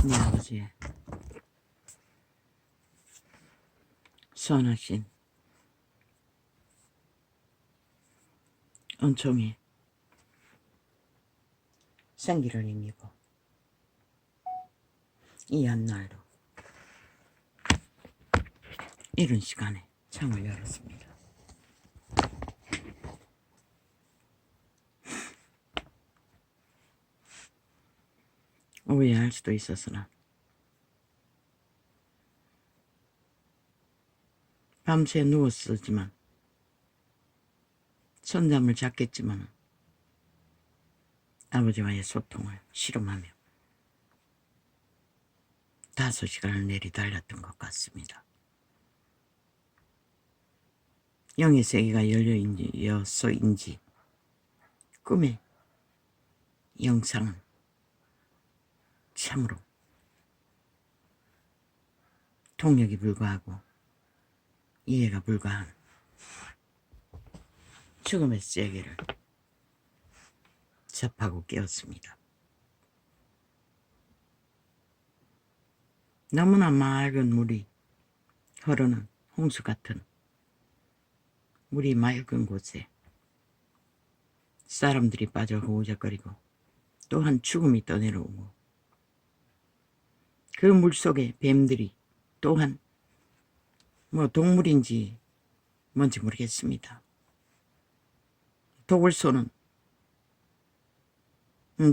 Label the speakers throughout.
Speaker 1: 네 아버지의 선하신 은총이 생기를 이미고 이 한날도 이른 시간에 창을 열었습니다. 오해할 수도 있었으나 밤새 누웠었지만 손잠을 잤겠지만 아버지와의 소통을 실험하며 5시간을 내리달렸던 것 같습니다. 영의 세계가 열려서인지 꿈의 영상은 참으로 통역이 불가하고 이해가 불가한 죽음의 세계를 접하고 깨었습니다. 너무나 맑은 물이 흐르는 홍수 같은 물이 맑은 곳에 사람들이 빠져 허우적거리고 또한 죽음이 떠내려오고 그 물속에 뱀들이 또한 동물인지 뭔지 모르겠습니다. 독을 쏘는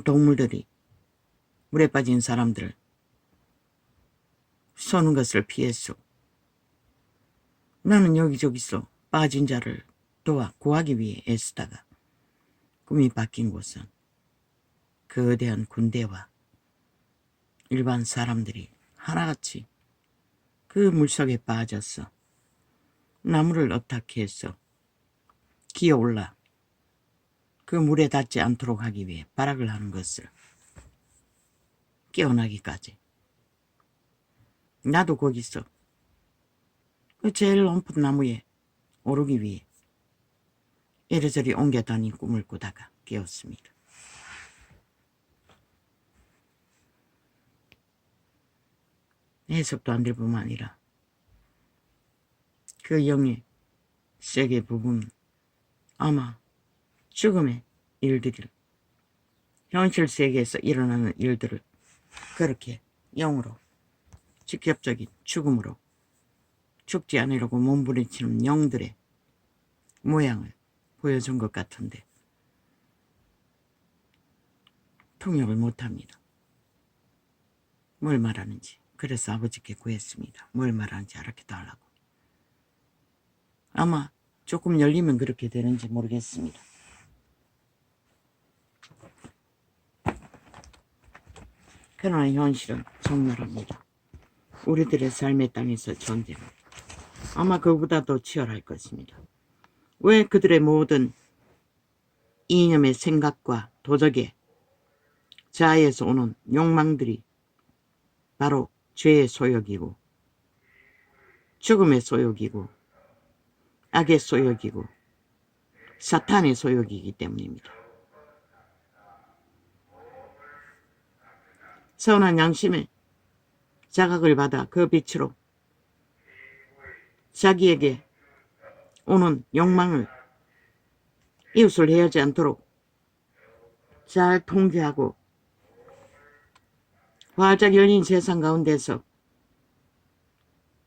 Speaker 1: 동물들이 물에 빠진 사람들을 쏘는 것을 피했소. 나는 여기저기서 빠진 자를 도와 구하기 위해 애쓰다가 꿈이 바뀐 곳은 거대한 군대와 일반 사람들이 하나같이 그 물속에 빠져서 나무를 어떻게 해서 기어올라 그 물에 닿지 않도록 하기 위해 발악을 하는 것을 깨어나기까지 나도 거기서 그 제일 높은 나무에 오르기 위해 이리저리 옮겨 다닌 꿈을 꾸다가 깨었습니다. 해석도 안 될 뿐만 아니라 그 영의 세계 부분 아마 죽음의 일들을 현실 세계에서 일어나는 일들을 그렇게 영으로 직접적인 죽음으로 죽지 않으려고 몸부림치는 영들의 모양을 보여준 것 같은데 통역을 못합니다. 뭘 말하는지. 그래서 아버지께 구했습니다. 뭘 말하는지 알아게 달라고. 아마 조금 열리면 그렇게 되는지 모르겠습니다. 그러나 현실은 정렬합니다. 우리들의 삶의 땅에서 전쟁은 아마 그보다 더 치열할 것입니다. 왜 그들의 모든 이념의 생각과 도덕의 자아에서 오는 욕망들이 바로 죄의 소욕이고 죽음의 소욕이고 악의 소욕이고 사탄의 소욕이기 때문입니다. 선한 양심의 자각을 받아 그 빛으로 자기에게 오는 욕망을 이웃을 해하지 않도록 잘 통제하고 활짝 열린 세상 가운데서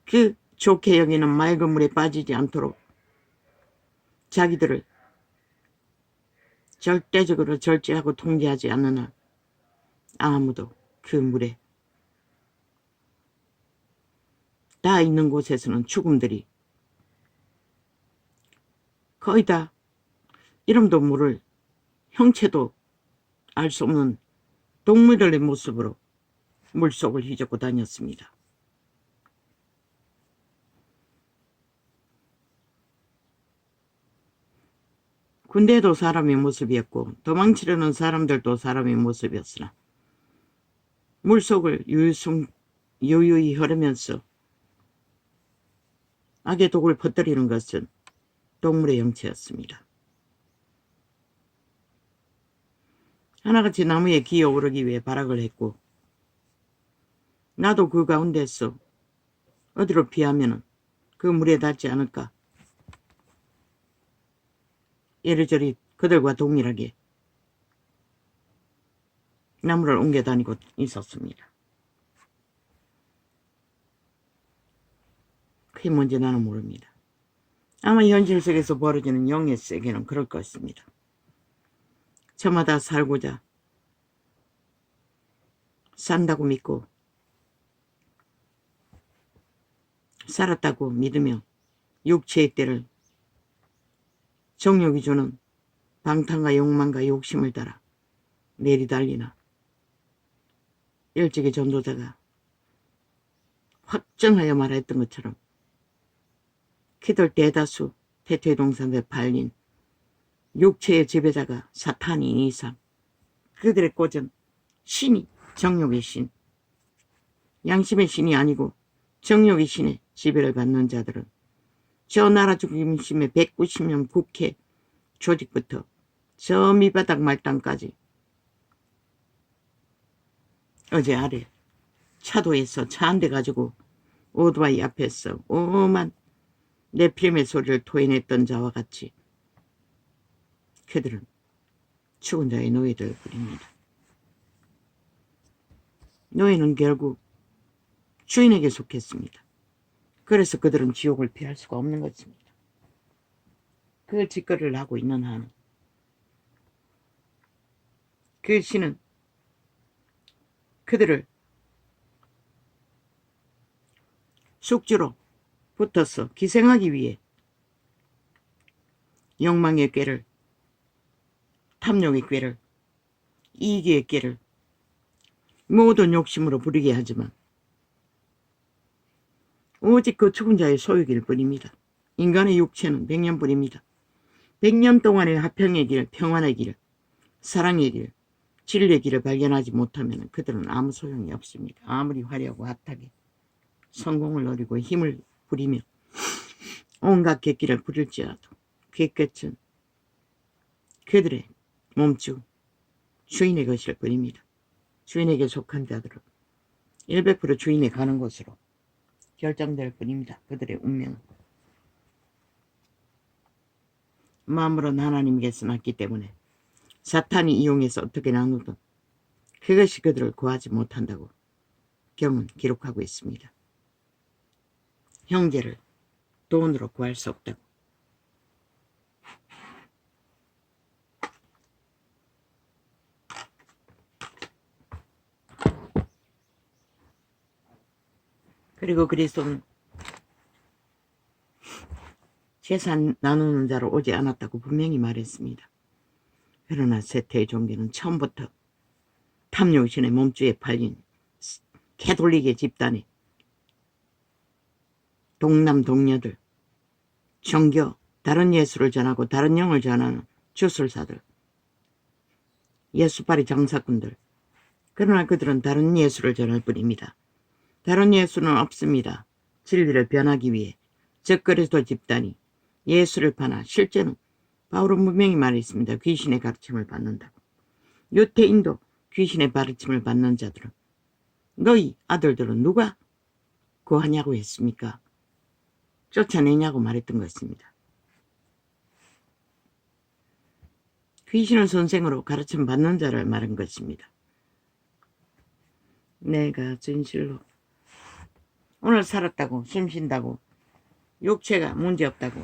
Speaker 1: 그 좋게 여기는 맑은 물에 빠지지 않도록 자기들을 절대적으로 절제하고 통제하지 않는 한 아무도 그 물에 닿아 있는 곳에서는 죽음들이 거의 다 이름도 모를 형체도 알 수 없는 동물들의 모습으로 물속을 휘젓고 다녔습니다. 군대도 사람의 모습이었고 도망치려는 사람들도 사람의 모습이었으나 물속을 유유히 흐르면서 악의 독을 퍼뜨리는 것은 동물의 영체였습니다. 하나같이 나무에 기어오르기 위해 발악을 했고 나도 그 가운데서 어디로 피하면은 그 물에 닿지 않을까. 이리저리 그들과 동일하게 나무를 옮겨 다니고 있었습니다. 그게 뭔지 나는 모릅니다. 아마 현실 속에서 벌어지는 영의 세계는 그럴 것입니다. 저마다 살고자 산다고 믿고 살았다고 믿으며 육체의 때를 정욕이 주는 방탕과 욕망과 욕심을 따라 내리달리나 일찍이 전도자가 확정하여 말했던 것처럼 그들 대다수 대퇴동산에 팔린 육체의 지배자가 사탄인 이상 그들의 꽂은 신이 정욕의 신, 양심의 신이 아니고 정욕의 신의 지배를 받는 자들은 저 나라 중심의 190년 국회 조직부터 저 밑바닥 말단까지 어제 아래 차도에서 차 한 대 가지고 오토바이 앞에서 오만 네피림의 소리를 토해냈던 자와 같이 그들은 죽은 자의 노예들 뿐입니다. 노예는 결국 주인에게 속했습니다. 그래서 그들은 지옥을 피할 수가 없는 것입니다. 그 짓거리를 하고 있는 한은 그 신은 그들을 숙주로 붙어서 기생하기 위해 욕망의 꾀를, 탐욕의 꾀를, 이기의 꾀를 모든 욕심으로 부리게 하지만 오직 그 죽은 자의 소유일 뿐입니다. 인간의 육체는 100년뿐입니다. 100년 동안의 화평의 길, 평안의 길, 사랑의 길, 진리의 길을 발견하지 못하면 그들은 아무 소용이 없습니다. 아무리 화려하고 핫하게 성공을 노리고 힘을 부리며 온갖 객기를 부릴지라도 그 끝은 그들의 몸주, 주인의 것일 뿐입니다. 주인에게 속한 자들은 100% 주인이 가는 곳으로 결정될 뿐입니다. 그들의 운명은. 마음으로는 하나님께서 났기 때문에 사탄이 이용해서 어떻게 나누든 그것이 그들을 구하지 못한다고 경은 기록하고 있습니다. 형제를 돈으로 구할 수 없다고. 그리고 그리스도는 재산 나누는 자로 오지 않았다고 분명히 말했습니다. 그러나 세태의 종교는 처음부터 탐욕신의 몸주에 팔린 캐톨릭의 집단의 동남 동녀들, 종교, 다른 예수를 전하고 다른 영을 전하는 주술사들, 예수파리 장사꾼들. 그러나 그들은 다른 예수를 전할 뿐입니다. 다른 예수는 없습니다. 진리를 변하기 위해 적그리스도 집단이 예수를 파나 실제는 바울은 분명히 말했습니다. 귀신의 가르침을 받는다고. 유태인도 귀신의 가르침을 받는 자들은 너희 아들들은 누가 구하냐고 했습니까? 쫓아내냐고 말했던 것입니다. 귀신을 선생으로 가르침 받는 자를 말한 것입니다. 내가 진실로 오늘 살았다고 숨쉰다고 육체가 문제없다고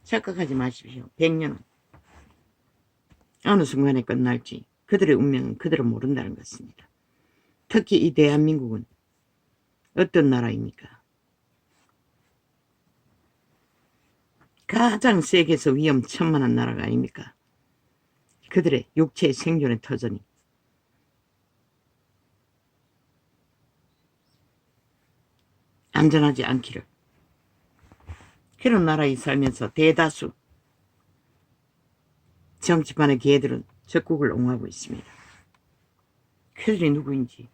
Speaker 1: 착각하지 마십시오. 100년은 어느 순간에 끝날지 그들의 운명은 그들은 모른다는 것입니다. 특히 이 대한민국은 어떤 나라입니까? 가장 세계에서 위험천만한 나라가 아닙니까? 그들의 육체의 생존의 터전이 안전하지 않기를. 그런 나라에 살면서 대다수 정치판의 개들은 적국을 옹호하고 있습니다. 그들이 누구인지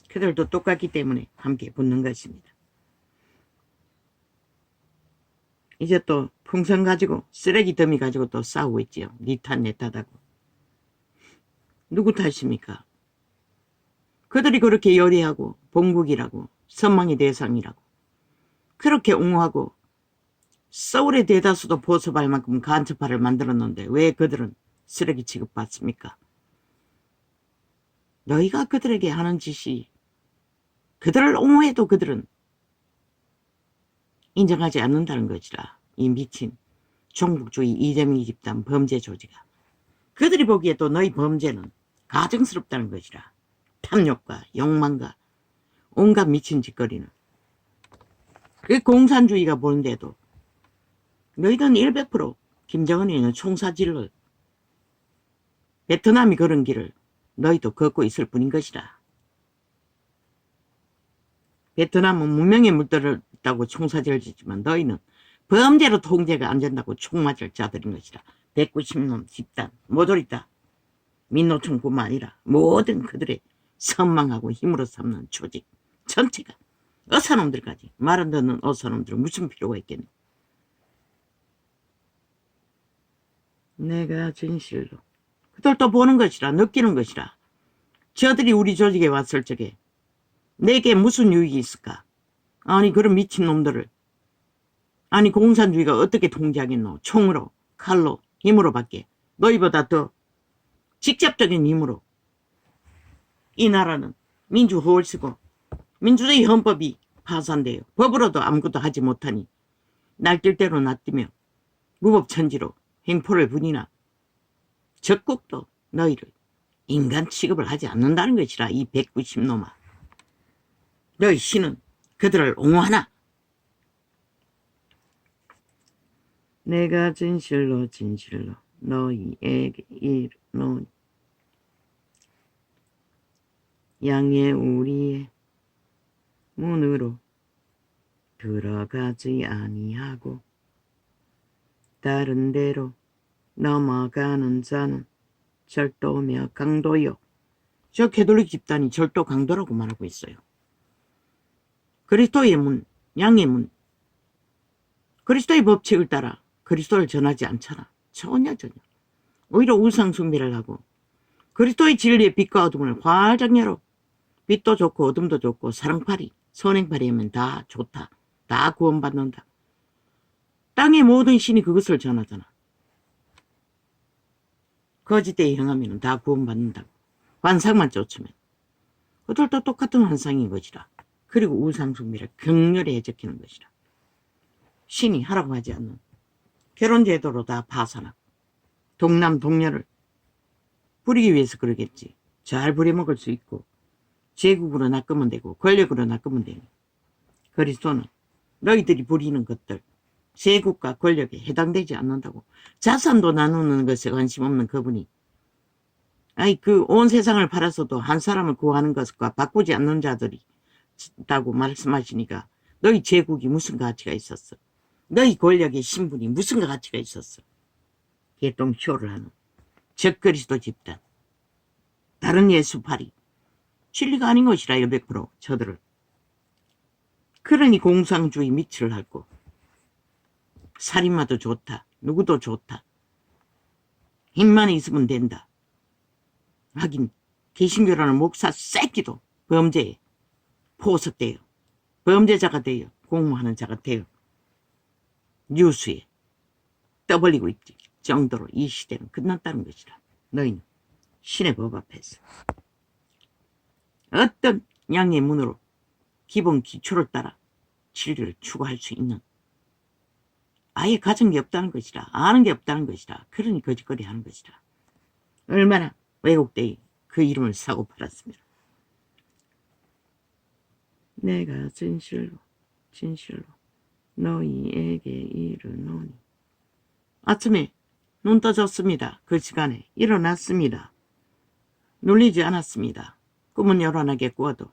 Speaker 1: 그들도 똑같기 때문에 함께 붙는 것입니다. 이제 또 풍선 가지고 쓰레기 더미 가지고 또 싸우고 있지요. 니 탓 내 탓하고. 누구 탓입니까? 그들이 그렇게 열의하고 본국이라고 선망의 대상이라고 그렇게 옹호하고 서울의 대다수도 보수할 만큼 간첩파를 만들었는데 왜 그들은 쓰레기 취급받습니까? 너희가 그들에게 하는 짓이 그들을 옹호해도 그들은 인정하지 않는다는 것이라. 이 미친 종북주의 이재명 집단 범죄 조직아. 그들이 보기에도 너희 범죄는 가증스럽다는 것이라. 탐욕과 욕망과 온갖 미친 짓거리는. 그 공산주의가 보는데도 너희들은 100% 김정은이 있는 총사질을 베트남이 걸은 길을 너희도 걷고 있을 뿐인 것이라. 베트남은 문명에 물들었다고 총사질을 짓지만 너희는 범죄로 통제가 안 된다고 총맞을 자들인 것이라. 190놈 집단 모두 있다. 민노총뿐만 아니라 모든 그들의 선망하고 힘으로 삼는 조직 전체가 어사놈들까지 말 안 듣는 어사놈들은 무슨 필요가 있겠니? 내가 진실로 그들도 보는 것이라 느끼는 것이라. 저들이 우리 조직에 왔을 적에 내게 무슨 유익이 있을까? 아니 그런 미친놈들을 아니 공산주의가 어떻게 통제하겠노? 총으로 칼로 힘으로밖에 너희보다 더 직접적인 힘으로 이 나라는 민주호를 쓰고 민주주의 헌법이 파산돼요. 법으로도 아무것도 하지 못하니 날뛸대로 놔뛰며 무법천지로 행포를 부리나 적국도 너희를 인간 취급을 하지 않는다는 것이라. 이 190놈아. 너희 신은 그들을 옹호하나? 내가 진실로 너희에게 이르노니 양의 우리의 문으로 들어가지 아니하고 다른 데로 넘어가는 자는 절도며 강도요. 저 캐톨릭 집단이 절도 강도라고 말하고 있어요. 그리스도의 문, 양의 문, 그리스도의 법칙을 따라 그리스도를 전하지 않잖아. 전혀. 오히려 우상숭배를 하고 그리스도의 진리의 빛과 어둠을 활짝 열어 빛도 좋고 어둠도 좋고 사랑팔이, 선행팔이 하면 다 좋다. 다 구원받는다. 땅의 모든 신이 그것을 전하잖아. 거짓대에 행하면 다 구원받는다고. 환상만 쫓으면. 그들도 똑같은 환상인 것이라. 그리고 우상숭배를 격렬히 해적히는 것이라. 신이 하라고 하지 않는 결혼제도로 다 파산하고 동남 동녀를 부리기 위해서 그러겠지. 잘 부려먹을 수 있고 제국으로 낚으면 되고 권력으로 낚으면 되니. 그리스도는 너희들이 부리는 것들 제국과 권력에 해당되지 않는다고. 자산도 나누는 것에 관심 없는 그분이 그 온 세상을 팔아서도 한 사람을 구하는 것과 바꾸지 않는 자들이 있다고 말씀하시니까 너희 제국이 무슨 가치가 있었어? 너희 권력의 신분이 무슨 가치가 있었어? 개똥쇼를 하는 적그리스도 집단 다른 예수파리 진리가 아닌 것이라 100% 저들을. 그러니 공산주의 미치를 핥고 살인마도 좋다. 누구도 좋다. 힘만 있으면 된다. 하긴 개신교라는 목사 새끼도 범죄에 포섭돼요. 범죄자가 돼요. 공모하는 자가 돼요. 뉴스에 떠벌리고 있지 정도로 이 시대는 끝났다는 것이라. 너희는 신의 법 앞에서 어떤 양의 문으로 기본 기초를 따라 진리를 추구할 수 있는 아예 가진 게 없다는 것이라. 아는 게 없다는 것이라. 그러니 거짓거리 하는 것이라. 얼마나 왜곡되이 그 이름을 사고 팔았습니다. 내가 진실로 너희에게 이르노니. 아침에 눈 떠졌습니다. 그 시간에 일어났습니다. 눌리지 않았습니다. 꿈은 요란하게 꾸어도.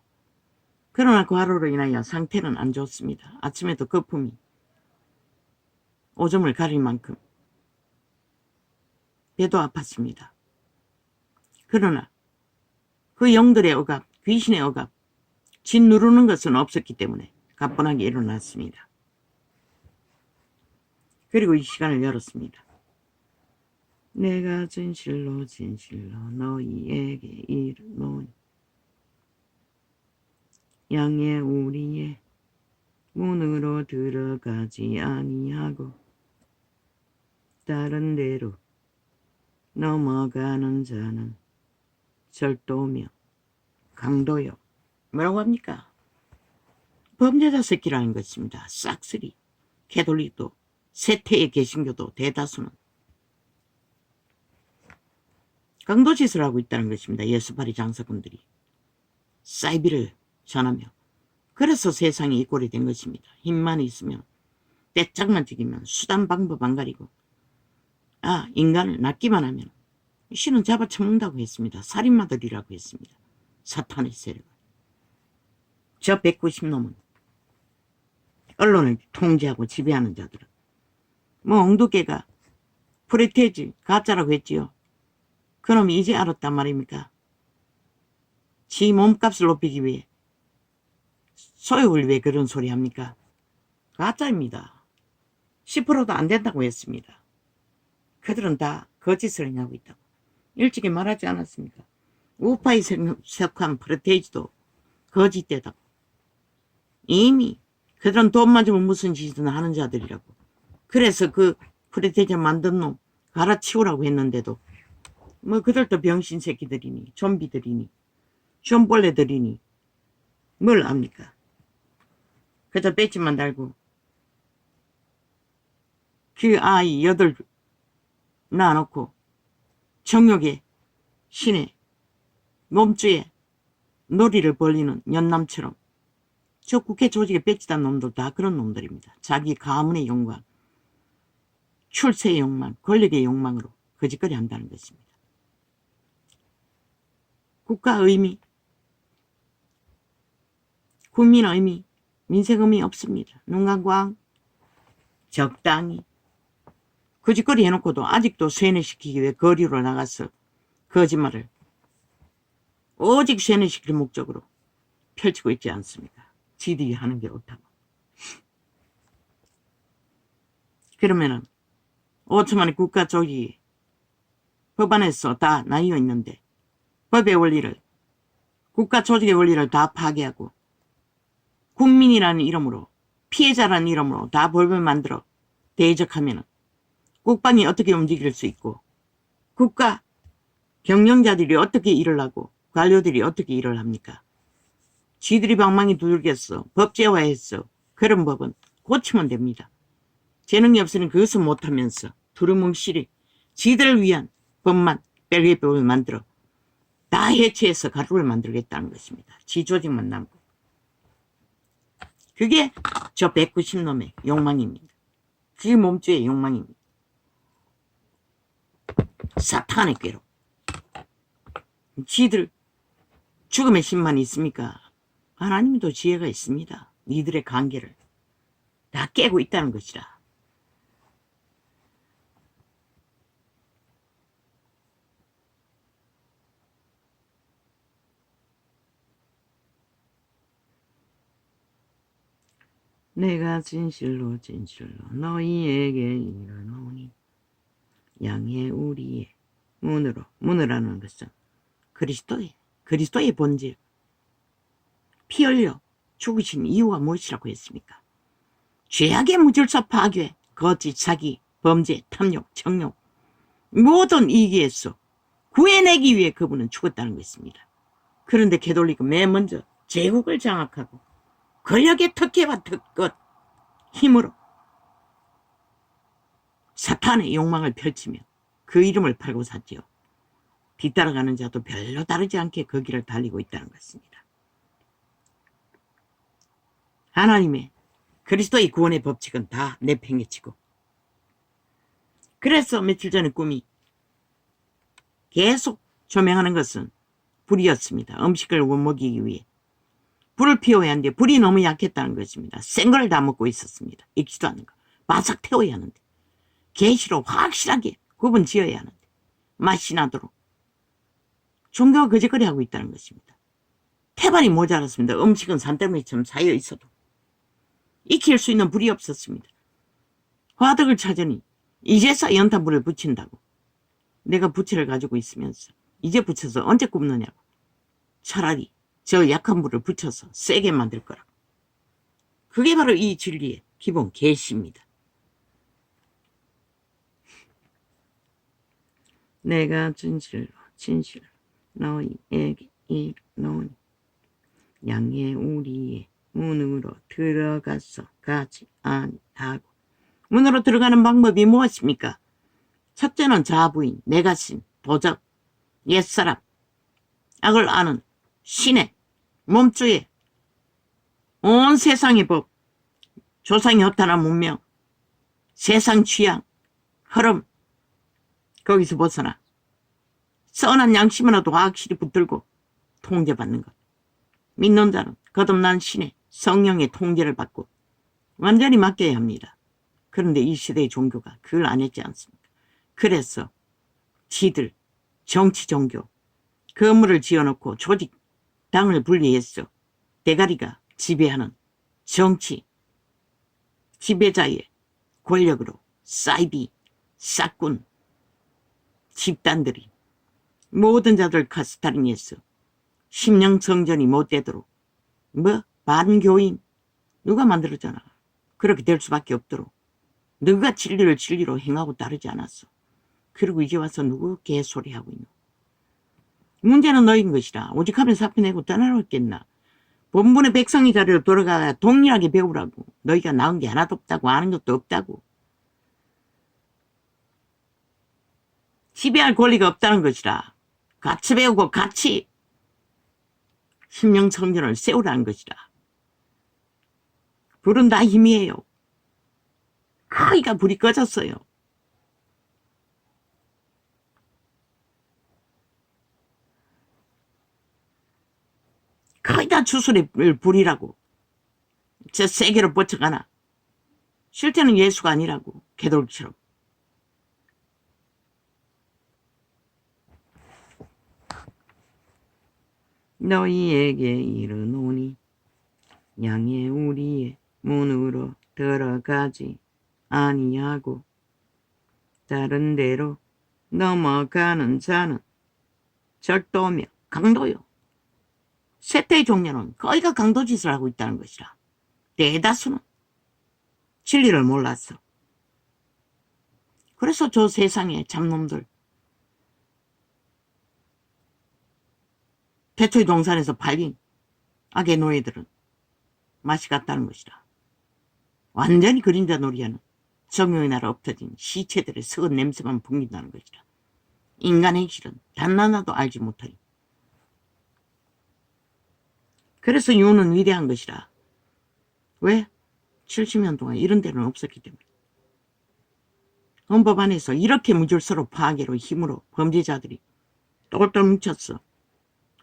Speaker 1: 그러나 그 하루로 인하여 상태는 안 좋습니다. 아침에도 거품이 오줌을 가릴 만큼 배도 아팠습니다. 그러나 그 영들의 억압, 귀신의 억압, 짓 누르는 것은 없었기 때문에 가뿐하게 일어났습니다. 그리고 이 시간을 열었습니다. 내가 진실로 너희에게 이르노니. 양의 우리의 문으로 들어가지 아니하고 다른 데로 넘어가는 자는 절도며 강도요. 뭐라고 합니까? 범죄자 새끼라는 것입니다. 싹쓸이. 캐톨릭도 세태의 개신교도 대다수는 강도짓을 하고 있다는 것입니다. 예수파리 장사꾼들이 사이비를 전하며 그래서 세상이 이 꼴이 된 것입니다. 힘만 있으면 떼짝만 죽이면 수단 방법 안 가리고 인간을 낚기만 하면 신은 잡아쳐먹는다고 했습니다. 살인마들이라고 했습니다. 사탄의 세력. 저 190놈은 언론을 통제하고 지배하는 자들은 엉두개가 프레테지 가짜라고 했지요. 그놈이 이제 알았단 말입니까? 지 몸값을 높이기 위해 소욕을 위해 그런 소리 합니까? 가짜입니다. 10%도 안 된다고 했습니다. 그들은 다 거짓을 행하고 있다고 일찍이 말하지 않았습니까? 우파에 속한 프레테이지도 거짓되다고. 이미 그들은 돈 맞으면 무슨 짓이든 하는 자들이라고. 그래서 그 프레테이지 만든 놈 갈아치우라고 했는데도 그들도 병신 새끼들이니 좀비들이니 좀벌레들이니 뭘 압니까? 그저 배지만 달고 그 아이 8 낳아놓고 정욕의 신의 몸주에 놀이를 벌리는 연남처럼 저 국회 조직에 배치단 놈들 다 그런 놈들입니다. 자기 가문의 욕망, 출세의 욕망, 권력의 욕망으로 거짓거리 한다는 것입니다. 국가 의미, 국민 의미, 민생 의미 없습니다. 눈 감고 적당히 거짓거리 해놓고도 아직도 쇠뇌시키기 위해 거리로 나가서 거짓말을 오직 쇠뇌시킬 목적으로 펼치고 있지 않습니까? 지들이 하는 게 옳다고. 그러면은 5천만의 국가 조직이 법안에서 다 나뉘어 있는데 법의 원리를, 국가 조직의 원리를 다 파괴하고 국민이라는 이름으로, 피해자라는 이름으로 다 법을 만들어 대적하면 국방이 어떻게 움직일 수 있고 국가 경영자들이 어떻게 일을 하고 관료들이 어떻게 일을 합니까? 지들이 방망이 두들겼어. 법제화했어. 그런 법은 고치면 됩니다. 재능이 없으니 그것은 못하면서 두루뭉실이 지들을 위한 법만 뺄게 법을 만들어 다 해체해서 가루를 만들겠다는 것입니다. 지 조직만 남고. 그게 저 190놈의 욕망입니다. 그 몸주의 욕망입니다. 사탄의 꾀로. 지들 죽음의 신만 있습니까? 하나님도 지혜가 있습니다. 니들의 관계를 다 깨고 있다는 것이라. 내가 진실로 너희에게 이르노니 양의 우리의 문으라는 것은 그리스도의 본질, 피 흘려 죽으신 이유가 무엇이라고 했습니까? 죄악의 무질서 파괴, 거짓, 사기, 범죄, 탐욕, 정욕 모든 이기에서 구해내기 위해 그분은 죽었다는 것입니다. 그런데 캐톨릭은 맨 먼저 제국을 장악하고 권력의 특혜와 특권, 힘으로 사탄의 욕망을 펼치며 그 이름을 팔고 샀지요. 뒤따라가는 자도 별로 다르지 않게 그 길을 달리고 있다는 것입니다. 하나님의 그리스도의 구원의 법칙은 다 내팽개치고, 그래서 며칠 전에 꿈이 계속 조명하는 것은 불이었습니다. 음식을 먹이기 위해 불을 피워야 하는데 불이 너무 약했다는 것입니다. 센 걸 다 먹고 있었습니다. 익지도 않은 거. 바삭 태워야 하는데 계시로 확실하게 구분 지어야 하는데 맛이 나도록 종교가 거짓거리 하고 있다는 것입니다. 태반이 모자랐습니다. 음식은 산더미처럼 쌓여 있어도 익힐 수 있는 불이 없었습니다. 화덕을 찾으니 이제서 연탄불을 붙인다고. 내가 부채를 가지고 있으면서 이제 붙여서 언제 굽느냐고. 차라리 저 약한 불을 붙여서 세게 만들 거라. 그게 바로 이 진리의 기본 계시입니다. 내가 진실로 너희에게 이르노니 양의 우리의 문으로 들어가서 가지 아니하고. 문으로 들어가는 방법이 무엇입니까? 첫째는 자부인, 내가신, 도적, 옛사람, 악을 아는 신의 몸주의 온 세상의 법, 조상이 허탄한 문명, 세상 취향, 흐름, 거기서 벗어나 선한 양심이라도 확실히 붙들고 통제받는 것. 믿는 자는 거듭난 신의 성령의 통제를 받고 완전히 맡겨야 합니다. 그런데 이 시대의 종교가 그걸 안 했지 않습니까? 그래서 지들 정치 종교 건물을 지어놓고 조직 당을 분리했어. 대가리가 지배하는 정치 지배자의 권력으로 사이비 싹군 집단들이 모든 자들 카스타링했어. 심령 성전이 못 되도록 반교인 누가 만들었잖아. 그렇게 될 수밖에 없도록 너가 진리를 진리로 행하고 따르지 않았어. 그리고 이제 와서 누구 개소리하고 있노. 문제는 너인 것이라. 오직 하면 사표내고 떠나겠나. 본분의 백성의 자리로 돌아가 동일하게 배우라고. 너희가 나은 게 하나도 없다고 아는 것도 없다고. 지배할 권리가 없다는 것이라. 같이 배우고 같이 심령 성전을 세우라는 것이라. 불은 다 힘이에요. 거기가 불이 꺼졌어요. 거의 다 주술의 불이라고. 저 세계로 뻗쳐가나. 실제는 예수가 아니라고. 개돌처럼. 너희에게 이르노니 양의 우리의 문으로 들어가지 아니하고 다른 데로 넘어가는 자는 절도며 강도요. 세태의 종류는 거의가 강도짓을 하고 있다는 것이라. 대다수는 진리를 몰랐어. 그래서 저 세상의 잡놈들 태초의 동산에서 팔린 악의 노예들은 맛이 같다는 것이라. 완전히 그림자 놀이하는 정욕의 나라 엎어진 시체들의 썩은 냄새만 풍긴다는 것이라. 인간의 실은 단 하나도 알지 못하리. 그래서 유는 위대한 것이라. 왜? 70년 동안 이런 데는 없었기 때문에. 헌법 안에서 이렇게 무질서로 파괴로 힘으로 범죄자들이 똘똘 뭉쳤어.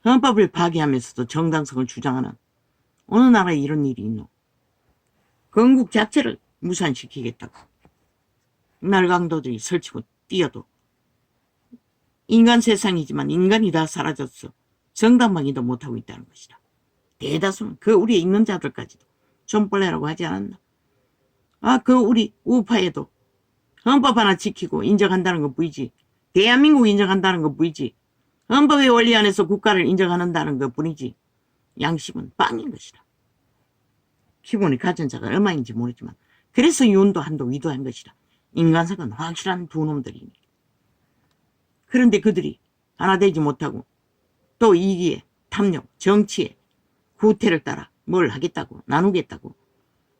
Speaker 1: 헌법을 파괴하면서도 정당성을 주장하는 어느 나라에 이런 일이 있노? 건국 자체를 무산시키겠다고. 날강도들이 설치고 뛰어도 인간 세상이지만 인간이 다 사라졌어. 정당방위도 못하고 있다는 것이다. 대다수는 그 우리에 있는 자들까지도 존벌레라고 하지 않았나? 그 우리 우파에도 헌법 하나 지키고 인정한다는 거 보이지. 대한민국 인정한다는 거 보이지. 헌법의 원리 안에서 국가를 인정한다는 것 뿐이지. 양심은 빵인 것이다. 기본이 가진 자가 얼마인지 모르지만 그래서 윤도 한도 위도한 것이다. 인간성은 확실한 두 놈들이니. 그런데 그들이 하나 되지 못하고 또 이기에 탐욕, 정치에 구태를 따라 뭘 하겠다고 나누겠다고.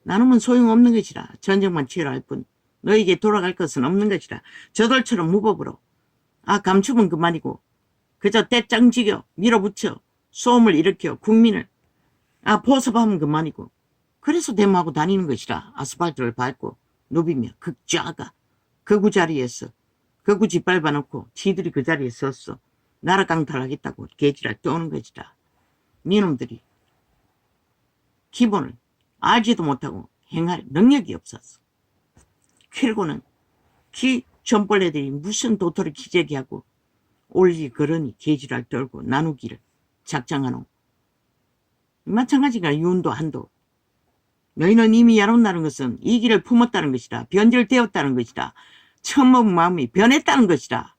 Speaker 1: 나누면 소용없는 것이라. 전쟁만 치열할 뿐 너에게 돌아갈 것은 없는 것이라. 저들처럼 무법으로 감추면 그만이고 그저 떼짱지겨 밀어붙여 소음을 일으켜 국민을 포섭하면 그만이고. 그래서 데모하고 다니는 것이라. 아스팔트를 밟고 누비며 극좌가 극우 자리에서 극우 짓밟아 놓고 지들이 그 자리에 섰어. 나라 강탈하겠다고 개지랄 떠오는 것이라. 니놈들이 기본을 알지도 못하고 행할 능력이 없었어. 결국은 기 존벌레들이 무슨 도토리 기재기하고 올리 그러니 개지랄 떨고 나누기를 작정하노. 마찬가지가 윤도 한도. 너희는 이미 야론다는 것은 이 길을 품었다는 것이다. 변절되었다는 것이다. 처음 먹은 마음이 변했다는 것이다.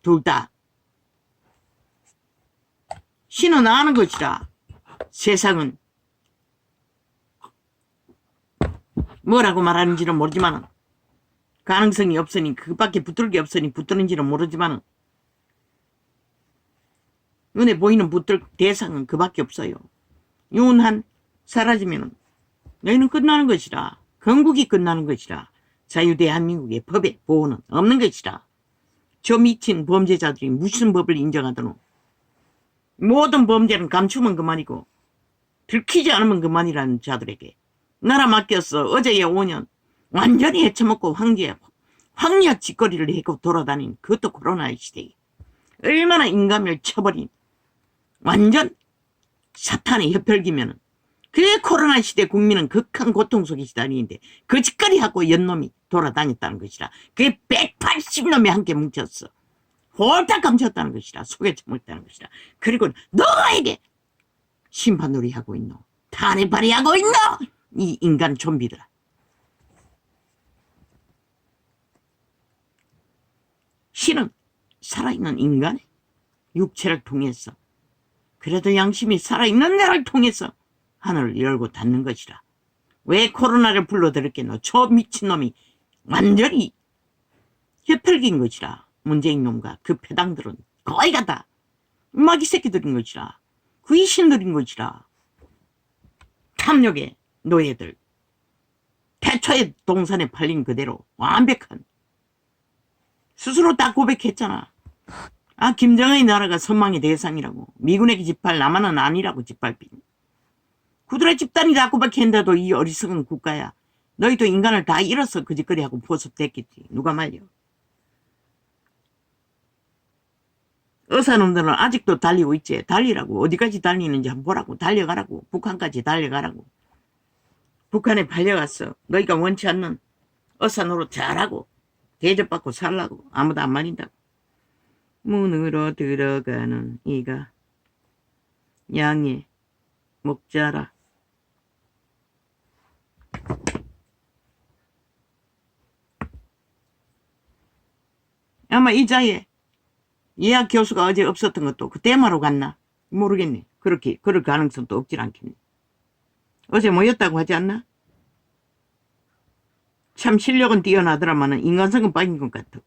Speaker 1: 둘 다 신은 아는 것이다. 세상은 뭐라고 말하는지는 모르지만 가능성이 없으니 그밖에 붙들 게 없으니 붙드는지는 모르지만 눈에 보이는 붙들 대상은 그밖에 없어요. 윤한 사라지면 너희는 끝나는 것이라. 건국이 끝나는 것이라. 자유대한민국의 법의 보호는 없는 것이라. 저 미친 범죄자들이 무슨 법을 인정하더노. 모든 범죄는 감추면 그만이고 들키지 않으면 그만이라는 자들에게 나라 맡겼어. 어제에 5년 완전히 헤쳐먹고 황리학 짓거리를 해고 돌아다닌 그것도 코로나의 시대에 얼마나 인간을 쳐버린 완전 사탄의 협혈기면은 그 코로나 시대 국민은 극한 고통 속에 시달리는데 그 짓거리 하고 연놈이 돌아다녔다는 것이라. 그게 180놈이 함께 뭉쳤어. 홀딱 감췄다는 것이라. 속에 처먹었다는 것이라. 그리고 너에게 심판놀이 하고 있노. 탄핵발이 하고 있노. 이 인간 좀비들아. 신은 살아있는 인간의 육체를 통해서 그래도 양심이 살아있는 나를 통해서 하늘을 열고 닫는 것이라. 왜 코로나를 불러들였겠노. 저 미친놈이 완전히 협혈기인 것이라. 문재인 놈과 그 패당들은 거의가 다 마귀 새끼들인 것이라. 귀신들인 것이라. 탐욕의 노예들. 태초의 동산에 팔린 그대로 완벽한 스스로 다 고백했잖아. 아, 김정은의 나라가 선망의 대상이라고. 미군에게 짓밟 남한은 아니라고 짓밟힌. 그들의 집단이 다 고백했는데도 이 어리석은 국가야. 너희도 인간을 다 잃어서 그 짓거리하고 보습됐겠지. 누가 말려. 의사놈들은 아직도 달리고 있지. 달리라고. 어디까지 달리는지 한번 보라고. 달려가라고. 북한까지 달려가라고. 북한에 팔려갔어. 너희가 원치 않는 의사 노릇 잘하고 대접받고 살라고. 아무도 안 말린다고. 문으로 들어가는 이가 양의 목자라. 아마 이 자리에 예학 교수가 어제 없었던 것도 그 대마로 갔나? 모르겠네. 그렇게 그럴 가능성도 없질 않겠네. 어제 모였다고 하지 않나? 참 실력은 뛰어나더라마는 인간성은 빠진 것 같아.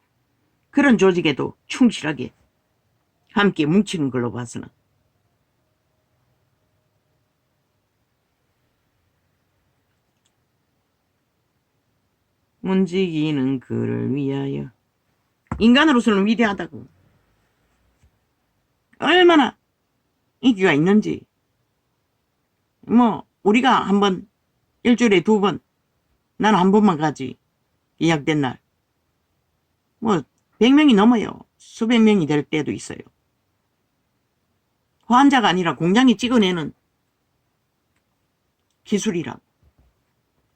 Speaker 1: 그런 조직에도 충실하게 함께 뭉치는 걸로 봐서는. 움직이는 그를 위하여. 인간으로서는 위대하다고. 얼마나 인기가 있는지. 뭐 우리가 한번 일주일에 2번, 나는 한 번만 가지. 예약된 날. 뭐 100명이 넘어요. 수백 명이 될 때도 있어요. 환자가 아니라 공장이 찍어내는 기술이라고.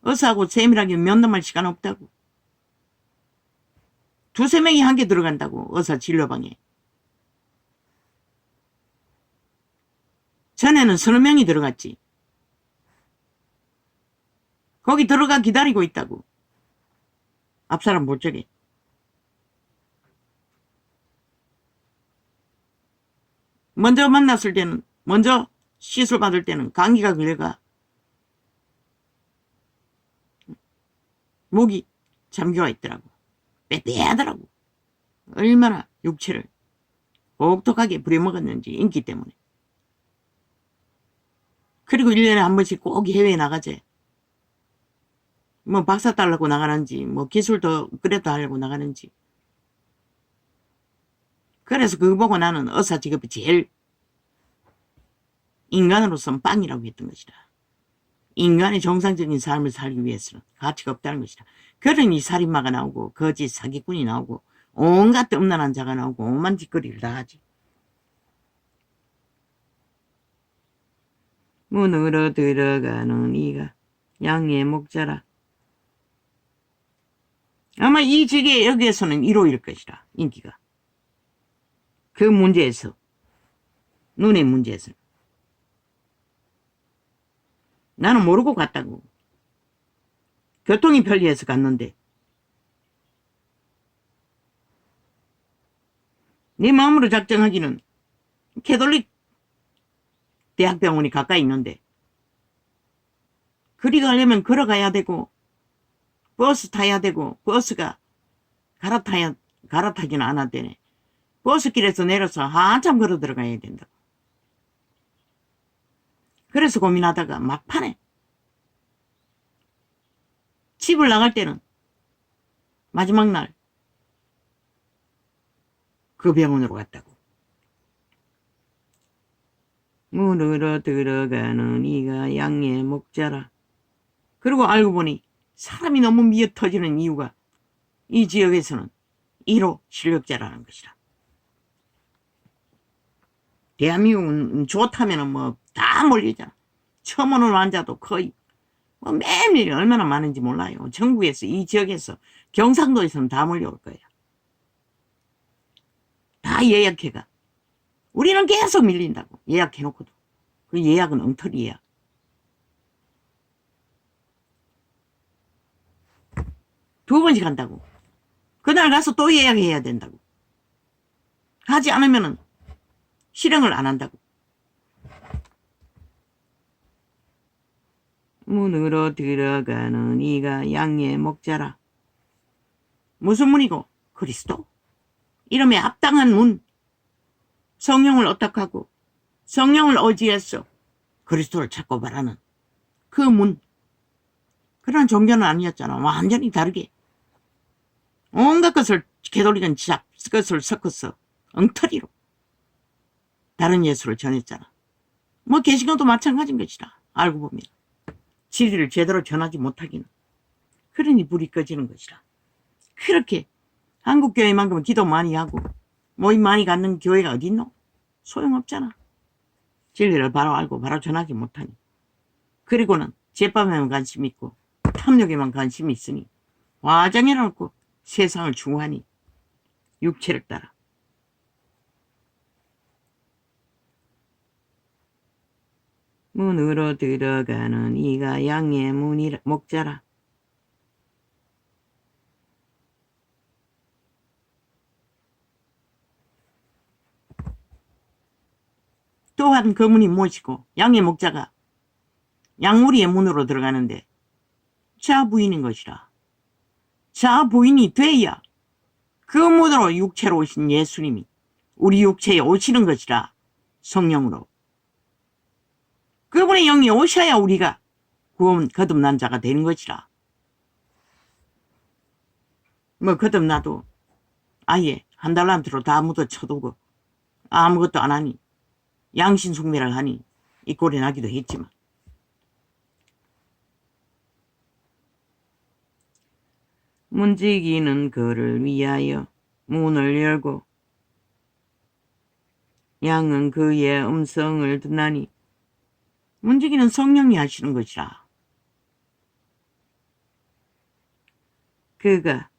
Speaker 1: 의사하고 세밀하게 면담할 시간 없다고. 2~3명이 함께 들어간다고. 의사 진료방에. 전에는 30명이 들어갔지. 거기 들어가 기다리고 있다고. 앞사람 볼 적에. 먼저 만났을 때는, 먼저 시술 받을 때는 감기가 걸려가 목이 잠겨와 있더라고. 빼빼하더라고. 얼마나 육체를 혹독하게 부려먹었는지 인기 때문에. 그리고 1년에 한 번씩 꼭 해외에 나가재. 뭐 박사 따려고 나가는지 뭐 기술도 그래도 하려고 나가는지. 그래서 그거 보고 나는 의사 직업이 제일 인간으로서는 빵이라고 했던 것이다. 인간의 정상적인 삶을 살기 위해서는 가치가 없다는 것이다. 그러니 살인마가 나오고 거짓 사기꾼이 나오고 온갖 음란한 자가 나오고 오만 짓거리를 다 하지. 문으로 들어가는 이가 양의 목자라. 아마 이 지계 여기에서는 1호일 것이라. 인기가. 그 문제에서, 눈의 문제에서. 나는 모르고 갔다고. 교통이 편리해서 갔는데 네 마음으로 작정하기는 캐톨릭 대학병원이 가까이 있는데 그리 가려면 걸어가야 되고 버스 타야 되고 버스가 갈아타기는 안 하대네. 버스길에서 내려서 한참 걸어 들어가야 된다고. 그래서 고민하다가 막판에 집을 나갈 때는 마지막 날 그 병원으로 갔다고. 문으로 들어가는 이가 양의 목자라. 그리고 알고 보니 사람이 너무 미어 터지는 이유가 이 지역에서는 1호 실력자라는 것이라. 대한민국은 좋다면은 뭐 다 몰리잖아. 처음 오는 환자도 거의 뭐 매일 얼마나 많은지 몰라요. 전국에서 이 지역에서 경상도에서는 다 몰려올 거야. 다 예약해가. 우리는 계속 밀린다고. 예약해놓고도. 그 예약은 엉터리 예약. 두 번씩 한다고. 그날 가서 또 예약해야 된다고. 하지 않으면은 실행을 안 한다고. 문으로 들어가는 이가 양의 목자라. 무슨 문이고? 그리스도. 이름에 합당한 문. 성령을 어떡하고 성령을 어지해서 그리스도를 찾고 바라는 그 문. 그런 종교는 아니었잖아. 완전히 다르게 온갖 것을 개돌리는 것을 섞어서 엉터리로 다른 예수를 전했잖아. 뭐 개신교도 마찬가지인 것이다. 알고 보면 진리를 제대로 전하지 못하기는. 그러니 불이 꺼지는 것이다. 그렇게 한국교회만큼은 기도 많이 하고 모임 많이 갖는 교회가 어딨노? 소용없잖아. 진리를 바로 알고 바로 전하지 못하니. 그리고는 제밥에만 관심 있고 탐욕에만 관심이 있으니 화장해놓고 세상을 추구하니 육체를 따라. 문으로 들어가는 이가 양의 목자라. 또한 그 문이 무엇이고 양의 목자가 양우리의 문으로 들어가는데 자 부인인 것이라. 자 부인이 돼야 그 문으로 육체로 오신 예수님이 우리 육체에 오시는 것이라. 성령으로. 그분의 영이 오셔야 우리가 구원 거듭난 자가 되는 것이라. 뭐 거듭나도 아예 한 달란트로 다 묻어 쳐두고 아무것도 안 하니 양신 숭배를 하니 이 꼴이 나기도 했지만 문지기는 그를 위하여 문을 열고 양은 그의 음성을 듣나니. 문지기는 성령이 하시는 것이라. 그가